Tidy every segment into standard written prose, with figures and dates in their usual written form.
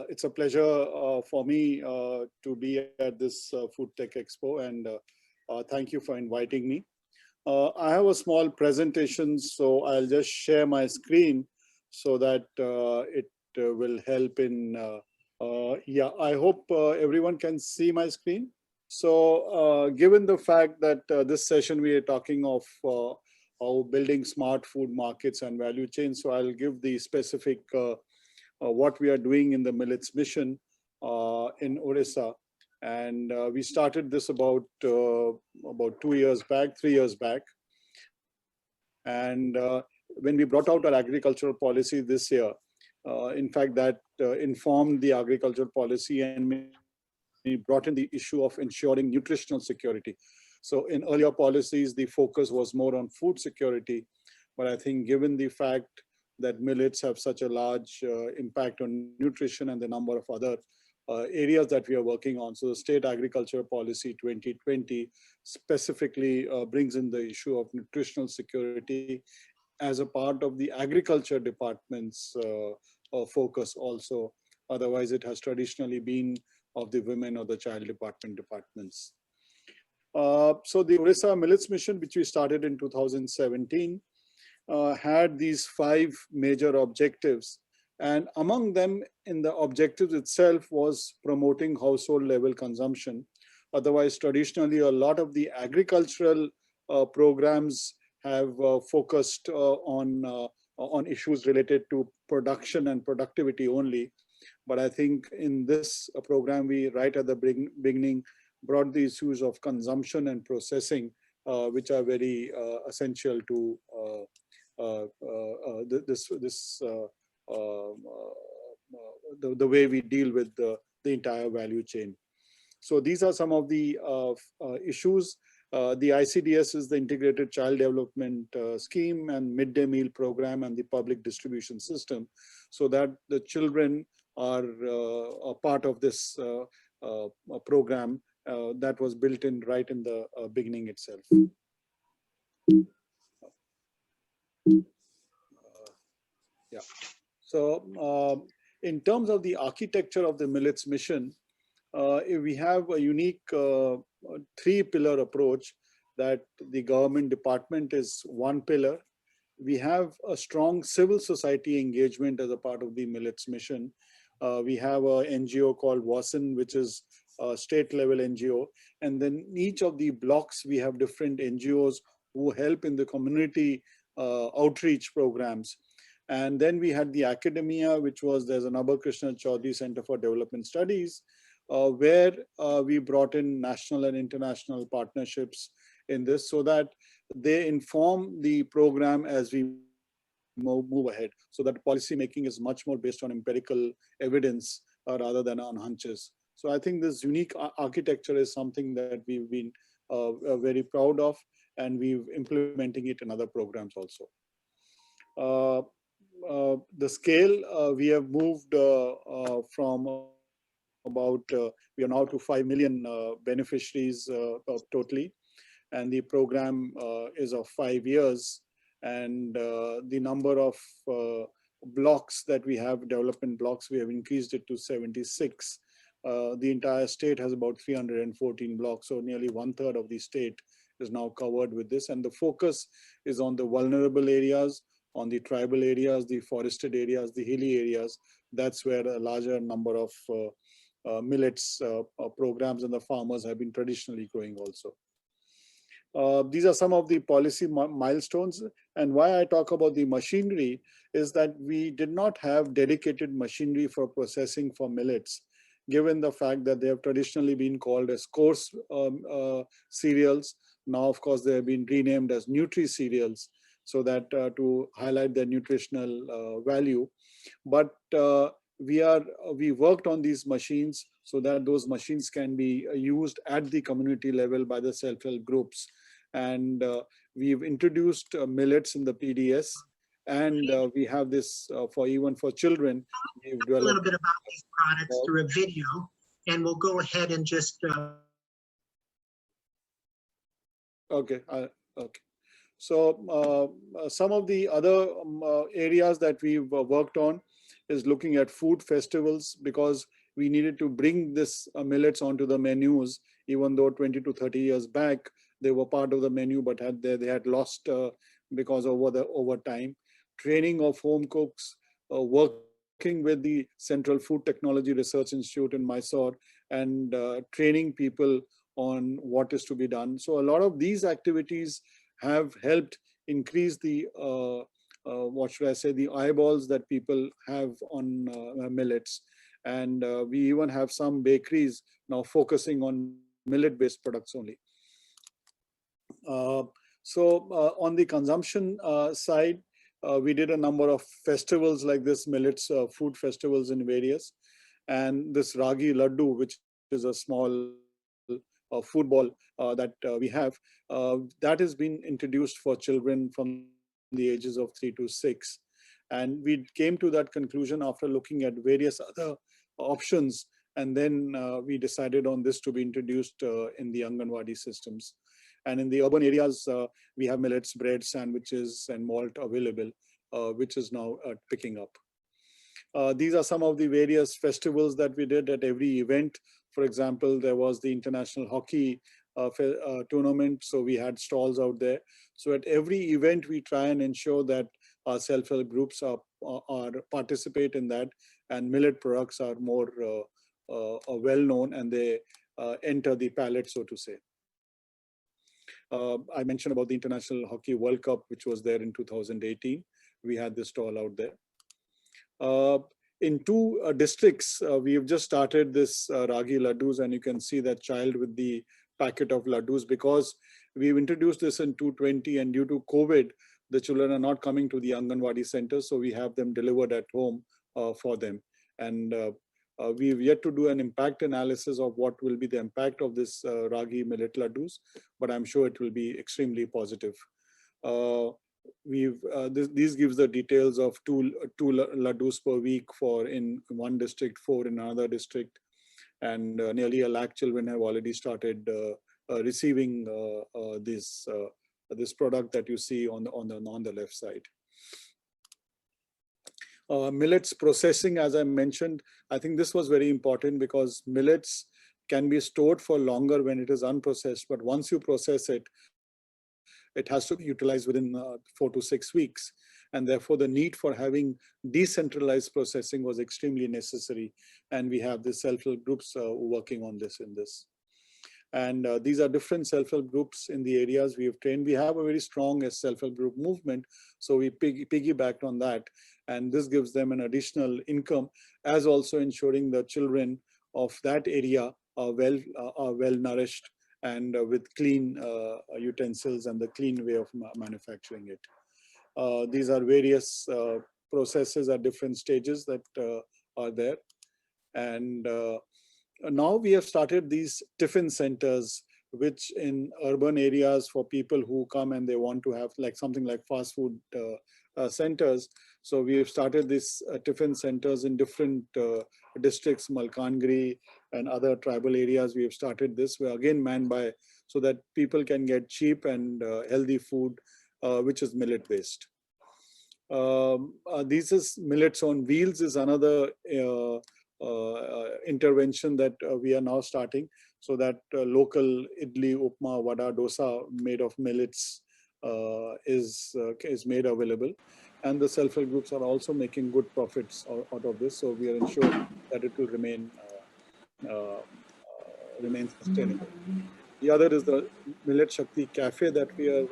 it's a pleasure for me to be at this Food Tech Expo, and thank you for inviting me. I have a small presentation, so I'll just share my screen so that it will help in, yeah, I hope everyone can see my screen. So given the fact that this session we are talking of how building smart food markets and value chains, so I'll give the specific what we are doing in the Millets mission in Odisha. And we started this about 2 years back, 3 years back. And when we brought out our agricultural policy this year, in fact, that informed the agricultural policy, and we brought in the issue of ensuring nutritional security. So in earlier policies, the focus was more on food security. But I think given the fact that millets have such a large impact on nutrition and the number of other areas that we are working on. So the State Agriculture Policy 2020 specifically brings in the issue of nutritional security as a part of the agriculture department's focus also. Otherwise, it has traditionally been of the women or the child departments. So the Odisha Millets Mission, which we started in 2017, had these 5 major objectives. And among them in the objectives itself was promoting household level consumption. Otherwise, traditionally, a lot of the agricultural programs have focused on issues related to production and productivity only. But I think in this program, we right at the beginning brought the issues of consumption and processing, which are very essential to the way we deal with the entire value chain. So these are some of the issues. The ICDS is the Integrated Child Development Scheme and Midday Meal Program and the public distribution system, so that the children are a part of this program that was built in right in the beginning itself. Yeah. So in terms of the architecture of the Millets mission, we have a unique 3-pillar approach, that the government department is one pillar. We have a strong civil society engagement as a part of the Millets mission. We have a NGO called WASN, which is a state level NGO. And then each of the blocks, we have different NGOs who help in the community outreach programs. And then we had the academia, which was, there's an Abha Krishna Chaudhary Center for Development Studies, where we brought in national and international partnerships in this, so that they inform the program as we move ahead, so that policy making is much more based on empirical evidence rather than on hunches. So I think this unique architecture is something that we've been very proud of, and we're implementing it in other programs also. The scale, we have moved from about, we are now to 5 million beneficiaries totally, and the program is of 5 years, and the number of blocks that we have, development blocks, we have increased it to 76. The entire state has about 314 blocks, so nearly 1/3 of the state is now covered with this, and the focus is on the vulnerable areas, on the tribal areas, the forested areas, the hilly areas. That's where a larger number of millets programs and the farmers have been traditionally growing also. These are some of the policy milestones, and why I talk about the machinery is that we did not have dedicated machinery for processing for millets, given the fact that they have traditionally been called as coarse cereals. Now, of course, they have been renamed as nutri cereals, so that to highlight their nutritional value. But we worked on these machines so that those machines can be used at the community level by the self-help groups. And we've introduced millets in the PDS, and we have this even for children. We've developed a little bit about these products through a video, and we'll go ahead and just. Okay. Okay. So some of the other areas that we've worked on is looking at food festivals, because we needed to bring this millets onto the menus, even though 20 to 30 years back they were part of the menu, but they had lost because over time. Training of home cooks, working with the Central Food Technology Research Institute in Mysore, and training people on what is to be done. So a lot of these activities have helped increase the what should I say, the eyeballs that people have on millets. And we even have some bakeries now focusing on millet-based products only. Uh, on the consumption side, we did a number of festivals like this, millets food festivals in various. And this ragi laddu, which is a small food ball that we have, that has been introduced for children from the ages of 3 to 6. And we came to that conclusion after looking at various other options. And then we decided on this to be introduced in the Anganwadi systems. And in the urban areas, we have millets, bread, sandwiches, and malt available, which is now picking up. These are some of the various festivals that we did at every event. For example, there was the international hockey tournament, so we had stalls out there. So at every event, we try and ensure that our self-help groups are participate in that, and millet products are more well known, and they enter the palette, so to say. I mentioned about the International Hockey World Cup, which was there in 2018. We had this stall out there. In two districts, we have just started this ragi laddus, and you can see that child with the packet of laddus, because we've introduced this in 220, and due to COVID, the children are not coming to the Anganwadi center, so we have them delivered at home for them. And we've yet to do an impact analysis of what will be the impact of this ragi millet laddus, but I'm sure it will be extremely positive. These gives the details of two laddus per week for in one district, 4 in another district, and nearly 1 lakh children have already started receiving this product that you see on the left side. Millets processing, as I mentioned, I think this was very important, because millets can be stored for longer when it is unprocessed, but once you process it, it has to be utilized within 4 to 6 weeks. And therefore, the need for having decentralized processing was extremely necessary. And we have the self-help groups working on this in this. And these are different self-help groups in the areas we have trained. We have a very strong self-help group movement, so we piggybacked on that. And this gives them an additional income, as also ensuring the children of that area are well nourished and with clean utensils and the clean way of manufacturing it. These are various processes at different stages that are there. And now we have started these tiffin centers, which in urban areas for people who come and they want to have like something like fast food centers. So we have started these tiffin centers in different districts, Malkangiri and other tribal areas. We have started this. We're again manned by, so that people can get cheap and healthy food, which is millet based. This is Millets on Wheels is another intervention that we are now starting, so that local idli, upma, vada, dosa made of millets is made available. And the self-help groups are also making good profits out of this. So we are ensured that it will remain sustainable. The other is the Millet Shakti Cafe that we are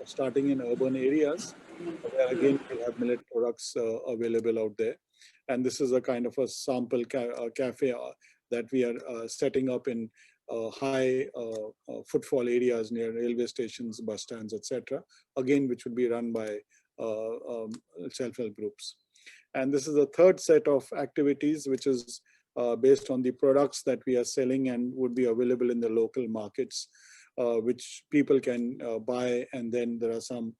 starting in urban areas, where again we have millet products available out there. And this is a kind of a sample cafe that we are setting up in high footfall areas near railway stations, bus stands, etc. Again, which would be run by self-help groups. And this is the third set of activities, which is based on the products that we are selling and would be available in the local markets, which people can buy. And then there are some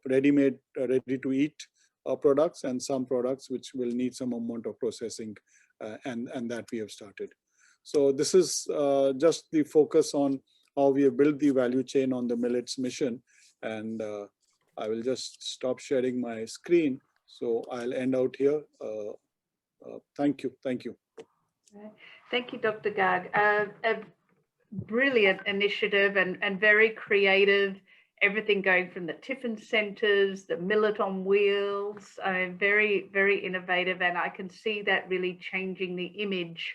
ready-made, ready-to-eat products, and some products which will need some amount of processing, and that we have started. So this is just the focus on how we have built the value chain on the millets mission. And I will just stop sharing my screen So I'll end out here. Thank you. Thank you. Thank you, Dr. Garg. A brilliant initiative and very creative. Everything going from the tiffin centers, the millet on wheels, very, very innovative. And I can see that really changing the image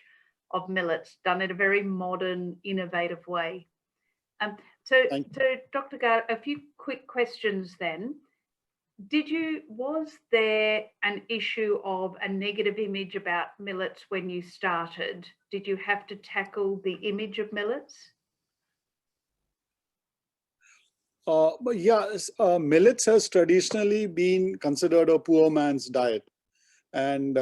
of millets, done in a very modern, innovative way. So Dr. Garg, a few quick questions then. Was there an issue of a negative image about millets when you started? Did you have to tackle the image of millets? But yeah, millets has traditionally been considered a poor man's diet, and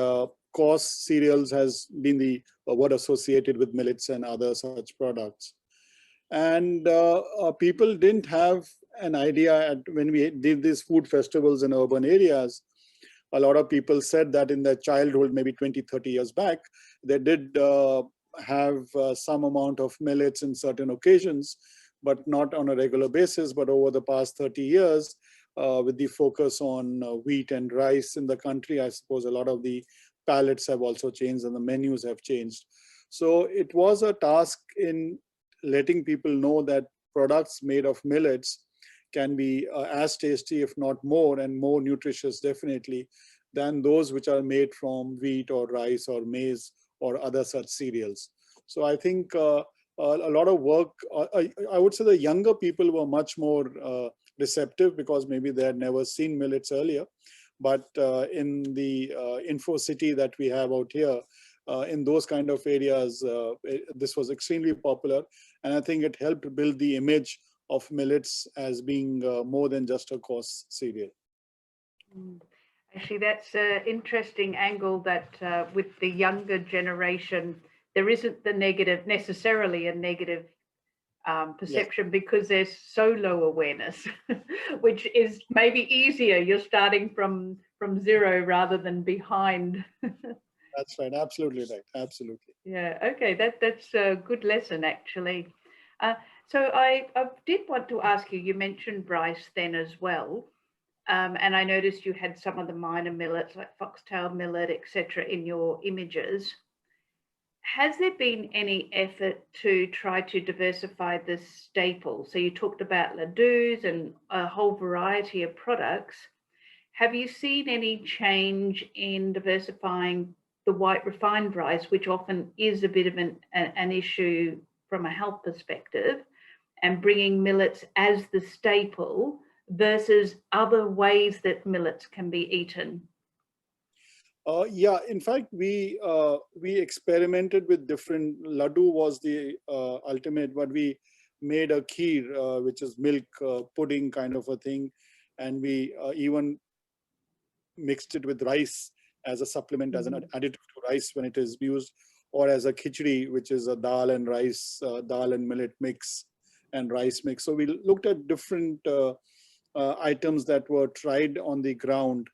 coarse cereals has been the word associated with millets and other such products. And people didn't have an idea when we did these food festivals in urban areas. A lot of people said that in their childhood, maybe 20, 30 years back, they did have some amount of millets in certain occasions, but not on a regular basis. But over the past 30 years, with the focus on wheat and rice in the country, I suppose a lot of the palettes have also changed and the menus have changed. So it was a task in letting people know that products made of millets can be as tasty, if not more, and more nutritious definitely, than those which are made from wheat or rice or maize or other such cereals. So I think a lot of work, I would say the younger people were much more receptive because maybe they had never seen millets earlier. But in the info city that we have out here, in those kind of areas, this was extremely popular. And I think it helped build the image of millets as being more than just a coarse cereal. Actually, that's an interesting angle that with the younger generation, there isn't the negative, necessarily a negative perception, yes, because there's so low awareness, which is maybe easier. You're starting from zero rather than behind. That's right. Absolutely right. Absolutely. Yeah. Okay. That's a good lesson, actually. So I did want to ask you. You mentioned rice then as well, and I noticed you had some of the minor millets like foxtail millet, etc., in your images. Has there been any effort to try to diversify the staple? So you talked about ladoos and a whole variety of products. Have you seen any change in diversifying the white refined rice, which often is a bit of an issue from a health perspective, and bringing millets as the staple versus other ways that millets can be eaten? Yeah, in fact, we experimented with different. Laddu was the ultimate, but we made a kheer, which is milk pudding kind of a thing, and we even mixed it with rice as a supplement, as an additive to rice when it is used, or as a khichdi, which is a dal and rice, dal and millet mix and rice mix. So we looked at different items that were tried on the ground.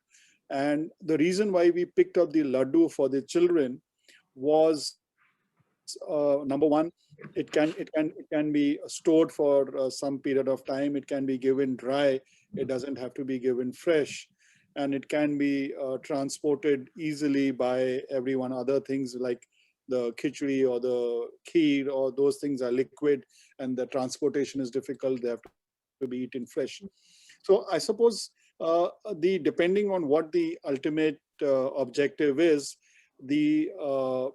And the reason why we picked up the laddu for the children was number one, it can be stored for some period of time. It can be given dry. It doesn't have to be given fresh, and it can be transported easily by everyone. Other things like the khichdi or the kheer or those things are liquid, and the transportation is difficult. They have to be eaten fresh. So I suppose depending on what the ultimate objective is, the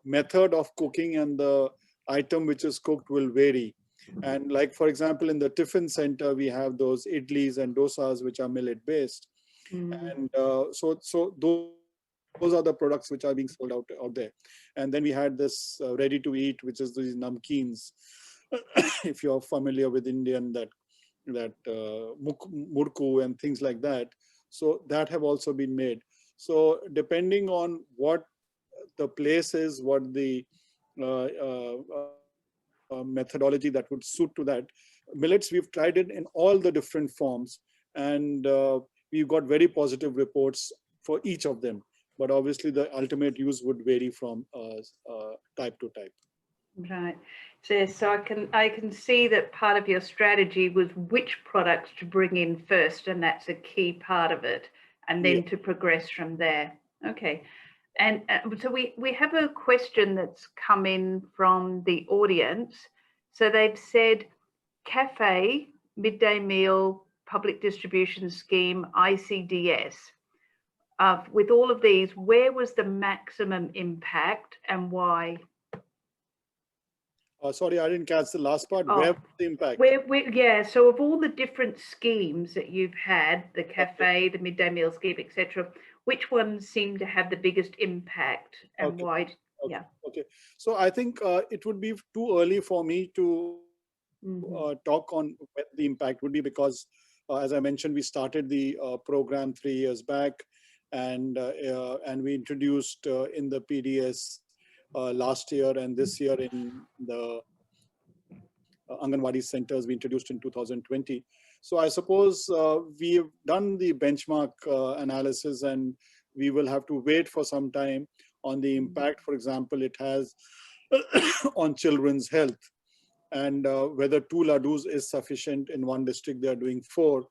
method of cooking and the item which is cooked will vary. And like, for example, in the tiffin center, we have those idlis and dosas, which are millet based. And so those are the products which are being sold out there. And then we had this ready to eat, which is these namkeens. If you're familiar with Indian, that murku and things like that. So that have also been made. So depending on what the place is, what the methodology that would suit to that, millets, we've tried it in all the different forms, and we've got very positive reports for each of them. But obviously the ultimate use would vary from type to type. Right. So I can see that part of your strategy was which products to bring in first, and that's a key part of it. and then to progress from there. Okay. And so we have a question that's come in from the audience. So they've said, cafe, midday meal, public distribution scheme, ICDS. With all of these, where was the maximum impact and why? Sorry, I didn't catch the last part. Oh, where was the impact? Yeah, so of all the different schemes that you've had, the cafe, the midday meal scheme, etc., which ones seem to have the biggest impact and why? Okay. Yeah. Okay. So I think it would be too early for me to talk on what the impact would be, because as I mentioned, we started the program 3 years back, and we introduced in the PDS last year, and this year in the Anganwadi centers we introduced in 2020. So I suppose we've done the benchmark analysis, and we will have to wait for some time on the impact, for example, it has on children's health, and whether 2 laddus is sufficient. In one district they are doing 4.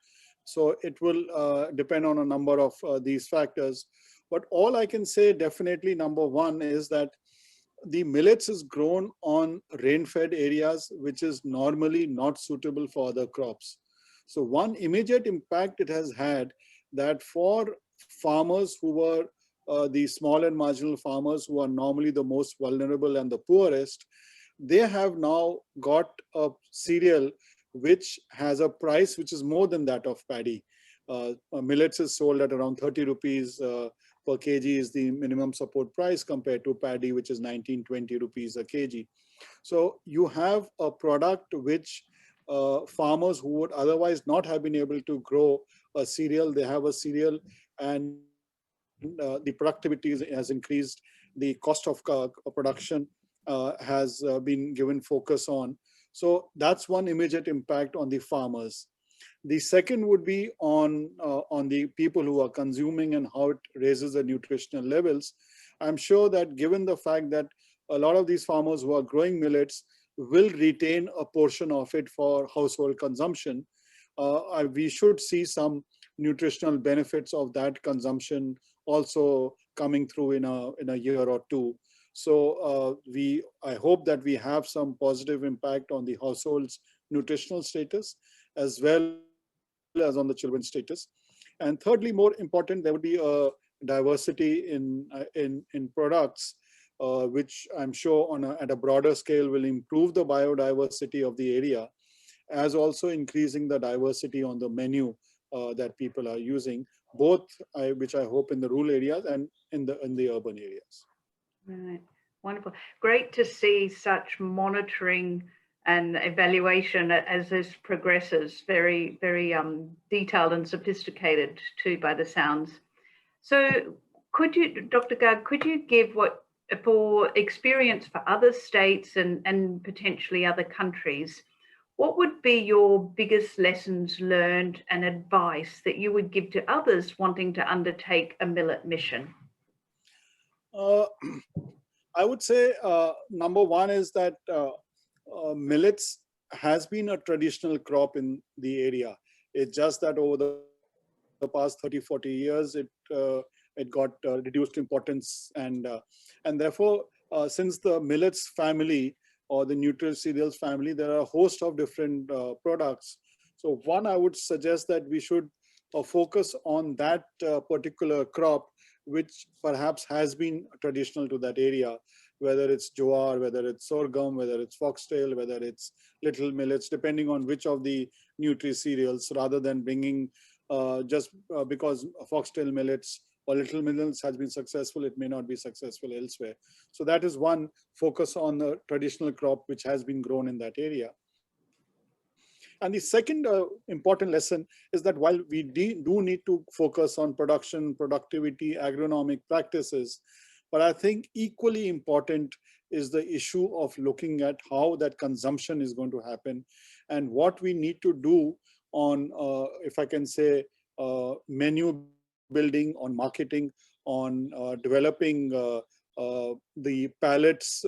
So it will depend on a number of these factors. But all I can say, definitely number one is that the millets is grown on rain-fed areas, which is normally not suitable for other crops. So one immediate impact it has had, that for farmers who were the small and marginal farmers, who are normally the most vulnerable and the poorest, they have now got a cereal which has a price which is more than that of paddy. Millets is sold at around 30 rupees per kg is the minimum support price, compared to paddy, which is 19-20 rupees a kg. So you have a product which farmers who would otherwise not have been able to grow a cereal, they have a cereal, and the productivity has increased. The cost of production has been given focus on. So that's one immediate impact on the farmers. The second would be on the people who are consuming and how it raises the nutritional levels. I'm sure that given the fact that a lot of these farmers who are growing millets will retain a portion of it for household consumption, we should see some nutritional benefits of that consumption also coming through in a year or two. So I hope that we have some positive impact on the household's nutritional status, as well as on the children's status. And thirdly, more important, there would be a diversity in products, which I'm sure at a broader scale will improve the biodiversity of the area, as also increasing the diversity on the menu that people are using, both which I hope in the rural areas and in the urban areas. Right, wonderful. Great to see such monitoring and evaluation as this progresses. Very, very detailed and sophisticated too, by the sounds. So could you, Dr. Garg, could you give what, for experience for other states and potentially other countries, what would be your biggest lessons learned and advice that you would give to others wanting to undertake a millet mission? I would say number one is that millets has been a traditional crop in the area. It's just that over the past 30-40 years, it got reduced importance, and therefore, since the millets family or the neutral cereals family, there are a host of different products. So one, I would suggest that we should focus on that particular crop, which perhaps has been traditional to that area, whether it's jowar, whether it's sorghum, whether it's foxtail, whether it's little millets, depending on which of the nutri cereals, rather than bringing just because foxtail millets or little millets has been successful, it may not be successful elsewhere. So that is one, focus on the traditional crop which has been grown in that area. And the second important lesson is that while we do need to focus on production, productivity, agronomic practices, but I think equally important is the issue of looking at how that consumption is going to happen, and what we need to do on, if I can say, menu building, on marketing, on developing the palettes,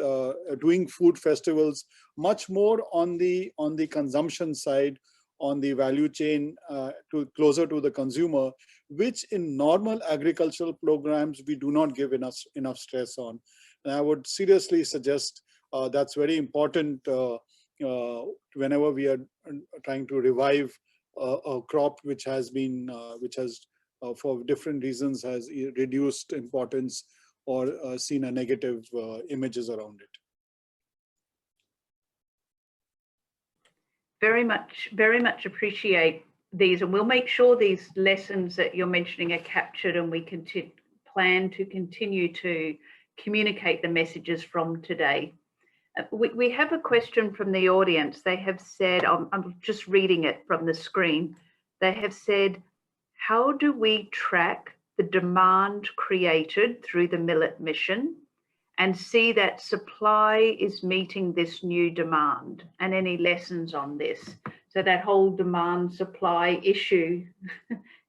doing food festivals, much more on the consumption side on the value chain to closer to the consumer, which in normal agricultural programs we do not give enough stress on. And I would seriously suggest that's very important whenever we are trying to revive a crop which has been for different reasons has reduced importance or seen a negative images around it. Very much appreciate these, and we'll make sure these lessons that you're mentioning are captured, and we plan to continue to communicate the messages from today. We have a question from the audience. They have said, I'm just reading it from the screen. They have said, how do we track the demand created through the Millet Mission and see that supply is meeting this new demand, and any lessons on this? So that whole demand supply issue,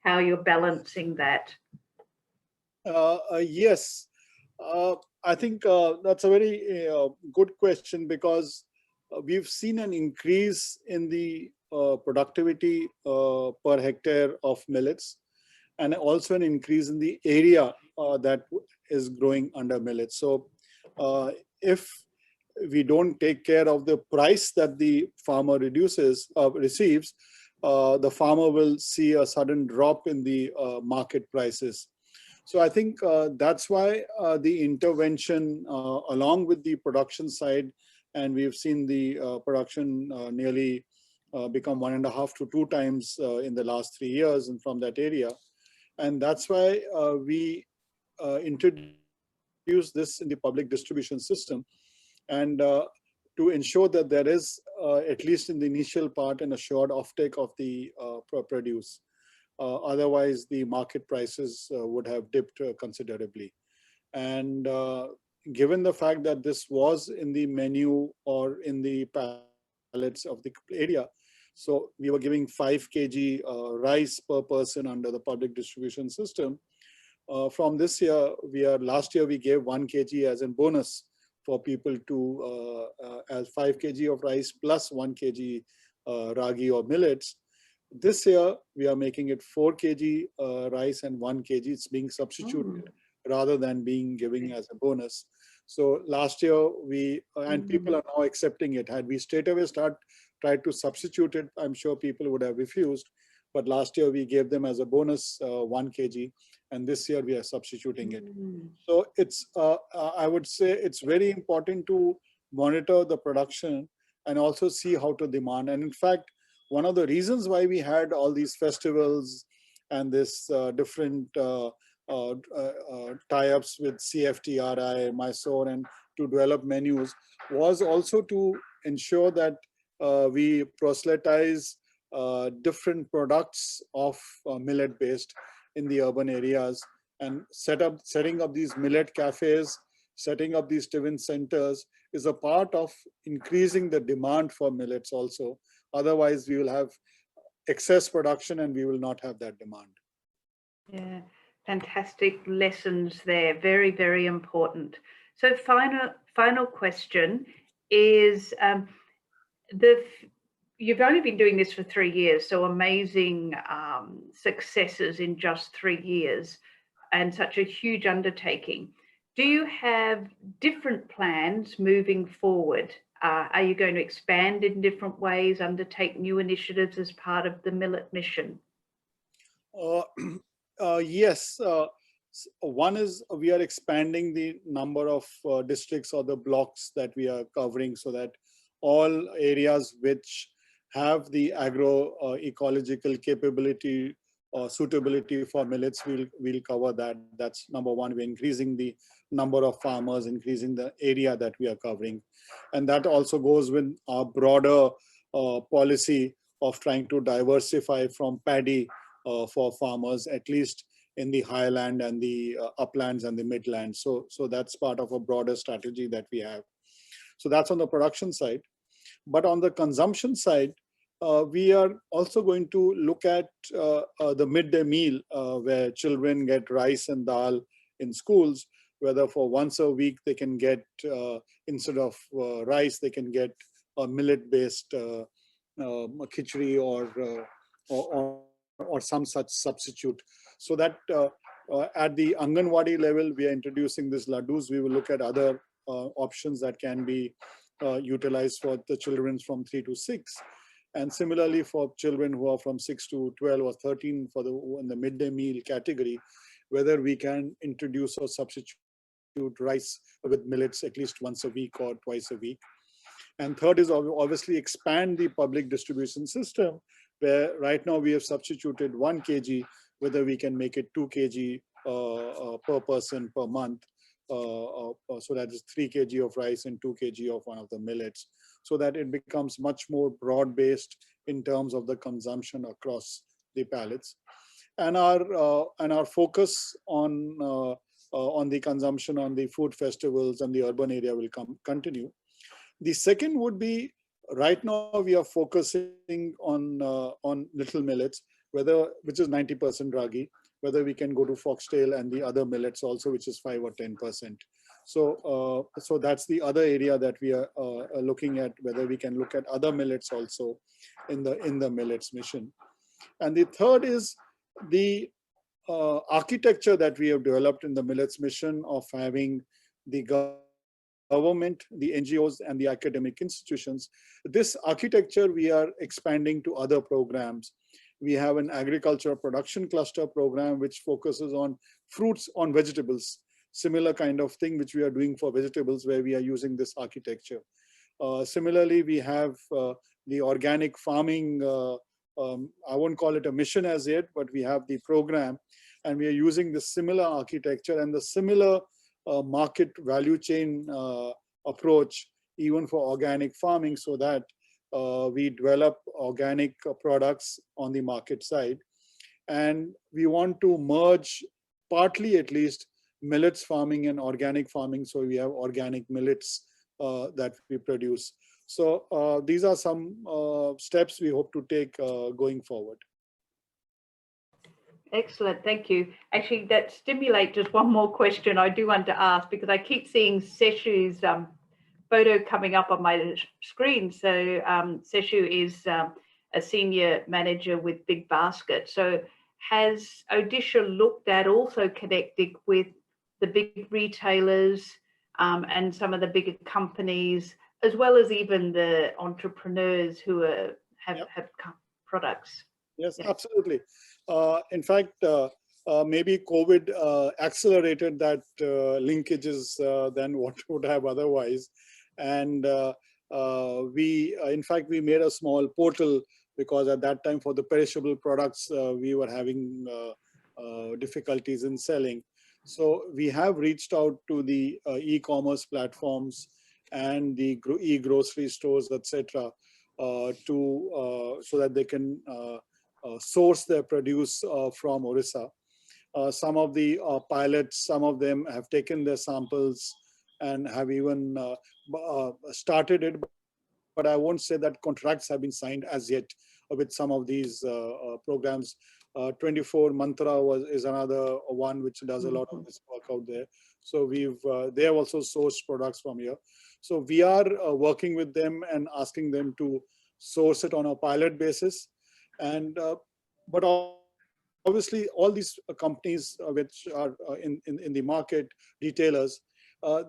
how you're balancing that. Yes, I think that's a very good question, because we've seen an increase in the productivity per hectare of millets, and also an increase in the area that is growing under millets. So if we don't take care of the price that the farmer receives, the farmer will see a sudden drop in the market prices. So I think that's why the intervention along with the production side, and we've seen the production nearly become 1.5 to 2 times in the last 3 years and from that area. And that's why we introduced this in the public distribution system, and to ensure that there is, at least in the initial part, an assured offtake of the produce. Otherwise, the market prices would have dipped considerably. And given the fact that this was in the menu or in the pallets of the area, so we were giving 5 kg rice per person under the public distribution system. From this year, last year we gave 1 kg as a bonus for people to, as 5 kg of rice plus 1 kg ragi or millets. This year, we are making it 4 kg rice and 1 kg. It's being substituted rather than being given as a bonus. So last year, and people are now accepting it. Had we straight away tried to substitute it, I'm sure people would have refused. But last year, we gave them as a bonus 1 kg. And this year, we are substituting it. So it's, I would say it's very important to monitor the production and also see how to demand. And in fact, one of the reasons why we had all these festivals and this different tie-ups with CFTRI, Mysore, and to develop menus was also to ensure that we proselytize different products of millet-based in the urban areas, and setting up these millet cafes, setting up these Tiffin centers is a part of increasing the demand for millets also. Otherwise, we will have excess production and we will not have that demand. Yeah, fantastic lessons there. Very, very important. So final question is, you've only been doing this for 3 years, so amazing successes in just 3 years and such a huge undertaking. Do you have different plans moving forward? Are you going to expand in different ways, undertake new initiatives as part of the Millet Mission? Yes. One is we are expanding the number of districts or the blocks that we are covering, so that all areas which have the agro-ecological capability or suitability for millets, we'll cover that. That's number one. We're increasing the number of farmers, increasing the area that we are covering. And that also goes with our broader policy of trying to diversify from paddy for farmers, at least in the highland and the uplands and the midlands. So that's part of a broader strategy that we have. So that's on the production side. But on the consumption side, we are also going to look at the midday meal where children get rice and dal in schools, whether for once a week they can get, instead of rice, they can get a millet-based khichdi or some such substitute. So that at the Anganwadi level, we are introducing these laddus. We will look at other options that can be utilized for the children from 3 to 6. And similarly for children who are from 6 to 12 or 13 for in the midday meal category, whether we can introduce or substitute rice with millets at least once a week or twice a week. And third is obviously expand the public distribution system, where right now we have substituted 1 kg, whether we can make it 2 kg per person per month. So that is 3 kg of rice and 2 kg of one of the millets, so that it becomes much more broad-based in terms of the consumption across the pallets. And our focus on the consumption on the food festivals and the urban area will continue. The second would be, right now we are focusing on little millets, which is 90% ragi, whether we can go to foxtail and the other millets also, which is 5 or 10%. So that's the other area that we are looking at, whether we can look at other millets also in the millets mission. And the third is the architecture that we have developed in the millets mission of having the government, the NGOs, and the academic institutions. This architecture we are expanding to other programs. We have an agriculture production cluster program which focuses on fruits, on vegetables, similar kind of thing which we are doing for vegetables, where we are using this architecture. Similarly, we have the organic farming, I won't call it a mission as yet, but we have the program, and we are using the similar architecture and the similar market value chain approach even for organic farming, so that we develop organic products on the market side. And we want to merge, partly at least, millets farming and organic farming, so we have organic millets that we produce. So these are some steps we hope to take going forward. Excellent, thank you. Actually, that stimulates just one more question I do want to ask, because I keep seeing Seshu's photo coming up on my screen. So Seshu is a senior manager with Big Basket. So has Odisha looked at also connecting with the big retailers and some of the bigger companies, as well as even the entrepreneurs who have products? Yes, absolutely. In fact, maybe COVID accelerated that linkages than what would have otherwise. And in fact, we made a small portal, because at that time for the perishable products, we were having difficulties in selling. So we have reached out to the e-commerce platforms and the e-grocery stores, etc., so that they can source their produce from Odisha. Some of the pilots, some of them have taken their samples and have even started it, but I won't say that contracts have been signed as yet with some of these programs. 24 Mantra is another one which does a lot of this work out there. So they have also sourced products from here. So we are working with them and asking them to source it on a pilot basis. And but obviously all these companies which are in the market, retailers,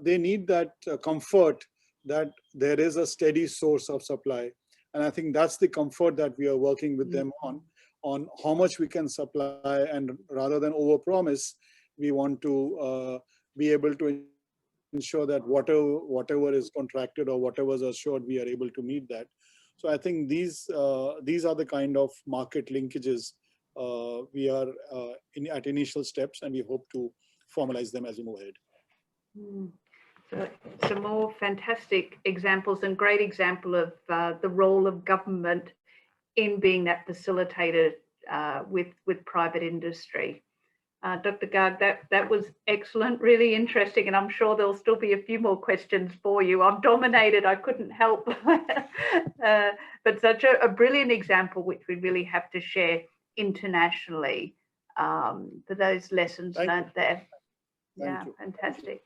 they need that comfort that there is a steady source of supply. And I think that's the comfort that we are working with them on how much we can supply. And rather than overpromise, we want to be able to ensure that whatever is contracted or whatever is assured, we are able to meet that. So I think these are the kind of market linkages we are at initial steps, and we hope to formalize them as we move ahead. So some more fantastic examples, and great example of the role of government in being that facilitator with private industry. Dr. Garg, that was excellent, really interesting, and I'm sure there'll still be a few more questions for you. I'm dominated, I couldn't help. But such a brilliant example, which we really have to share internationally for those lessons learned there. Yeah, fantastic.